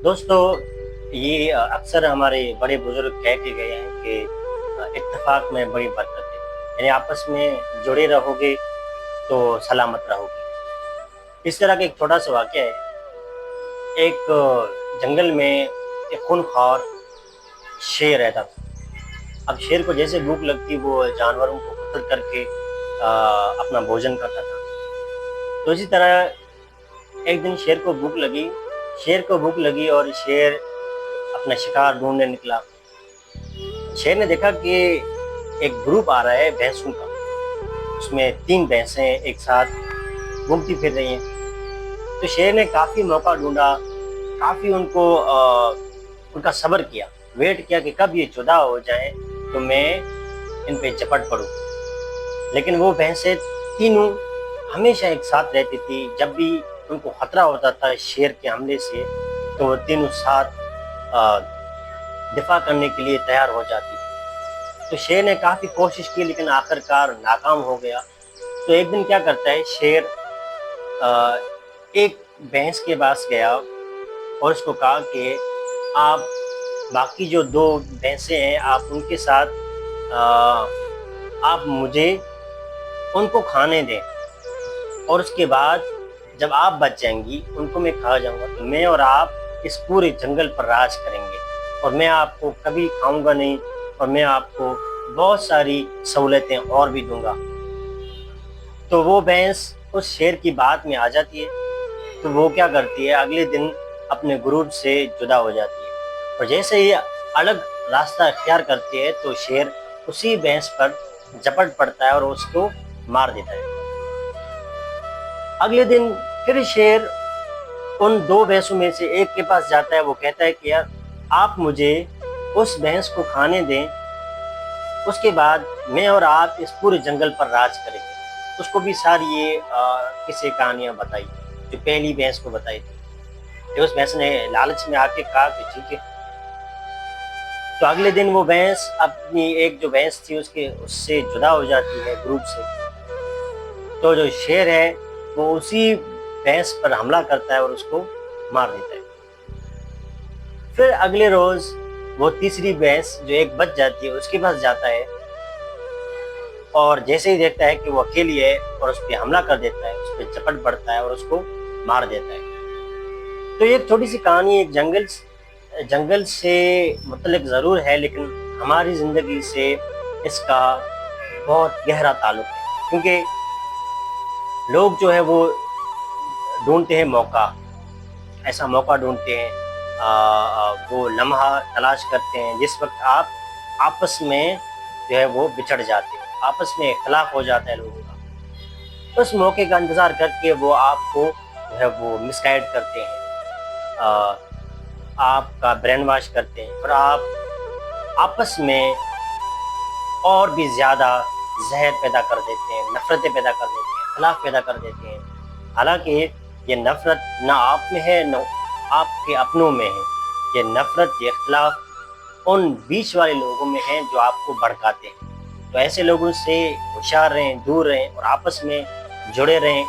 दोस्तों, ये अक्सर हमारे बड़े बुजुर्ग कह के गए हैं कि इत्तेफाक में बड़ी बरकत है। यानी आपस में जुड़े रहोगे तो सलामत रहोगे। इस तरह का एक छोटा सा वाक़या है। एक जंगल में एक खूनख्वार शेर रहता था। अब शेर को जैसे भूख लगती वो जानवरों को कत्ल करके अपना भोजन करता था। तो इसी तरह एक दिन शेर को भूख लगी और शेर अपना शिकार ढूंढने निकला। शेर ने देखा कि एक ग्रुप आ रहा है भैंसों का। उसमें 3 भैंसें एक साथ घूमती फिर रही हैं। तो शेर ने काफ़ी मौका ढूंढा, काफ़ी उनका सब्र किया, वेट किया कि कब ये जुदा हो जाएं तो मैं इन पे झपट पड़ूं। लेकिन वो भैंसें तीनों हमेशा एक साथ रहती थी। जब भी उनको खतरा होता था शेर के हमले से, तो वो तीनों साथ दिफा करने के लिए तैयार हो जाती थी। तो शेर ने काफ़ी कोशिश की लेकिन आखिरकार नाकाम हो गया। तो एक दिन क्या करता है शेर, एक भैंस के पास गया और उसको कहा कि आप बाकी जो 2 भैंसें हैं आप उनके साथ आप मुझे उनको खाने दें, और उसके बाद जब आप बच जाएंगी उनको मैं खा जाऊंगा तो मैं और आप इस पूरे जंगल पर राज करेंगे, और मैं आपको कभी खाऊंगा नहीं, और मैं आपको बहुत सारी सहूलतें और भी दूंगा। तो वो भैंस उस शेर की बात में आ जाती है। तो वो क्या करती है, अगले दिन अपने ग्रुप से जुदा हो जाती है, और जैसे ही अलग रास्ता इख्तियार करती है तो शेर उसी भैंस पर झपट पड़ता है और उसको मार देता है। अगले दिन फिर शेर उन 2 भैंसों में से एक के पास जाता है। वो कहता है कि यार आप मुझे उस भैंस को खाने दें, उसके बाद मैं और आप इस पूरे जंगल पर राज करेंगे। उसको भी सारी ये किस्से कहानियाँ बताई जो पहली भैंस को बताई थी। तो उस भैंस ने लालच में आके कहा कि ठीक है। तो अगले दिन वो भैंस अपनी एक जो भैंस थी उससे जुदा हो जाती है ग्रुप से। तो जो शेर है वो उसी भैंस पर हमला करता है और उसको मार देता है। फिर अगले रोज वो तीसरी भैंस जो एक बच जाती है उसके पास जाता है, और जैसे ही देखता है कि वो अकेली है और उस पर हमला कर देता है, उस पर झपट पड़ता है और उसको मार देता है। तो ये एक छोटी सी कहानी एक जंगल से मुतल्लिक ज़रूर है, लेकिन हमारी ज़िंदगी से इसका बहुत गहरा ताल्लुक है। क्योंकि लोग जो है वो ढूंढते हैं मौका, ऐसा मौका ढूंढते हैं, वो लम्हा तलाश करते हैं जिस वक्त आप आपस में जो है वो बिछड़ जाते हैं, आपस में इख्तिलाफ हो जाता है लोगों का। उस मौके का इंतज़ार करके वो आपको जो है वो मिसगाइड करते हैं, आपका ब्रेन वॉश करते हैं, और आप आपस में और भी ज़्यादा जहर पैदा कर देते हैं, नफ़रतें पैदा कर देते हैं, इख्तिलाफ पैदा कर देते हैं। हालांकि ये नफ़रत ना आप में है न आपके अपनों में है। ये नफ़रत, ये इख्तिलाफ उन बीच वाले लोगों में है जो आपको भड़काते हैं। तो ऐसे लोगों से होशियार रहें, दूर रहें और आपस में जुड़े रहें।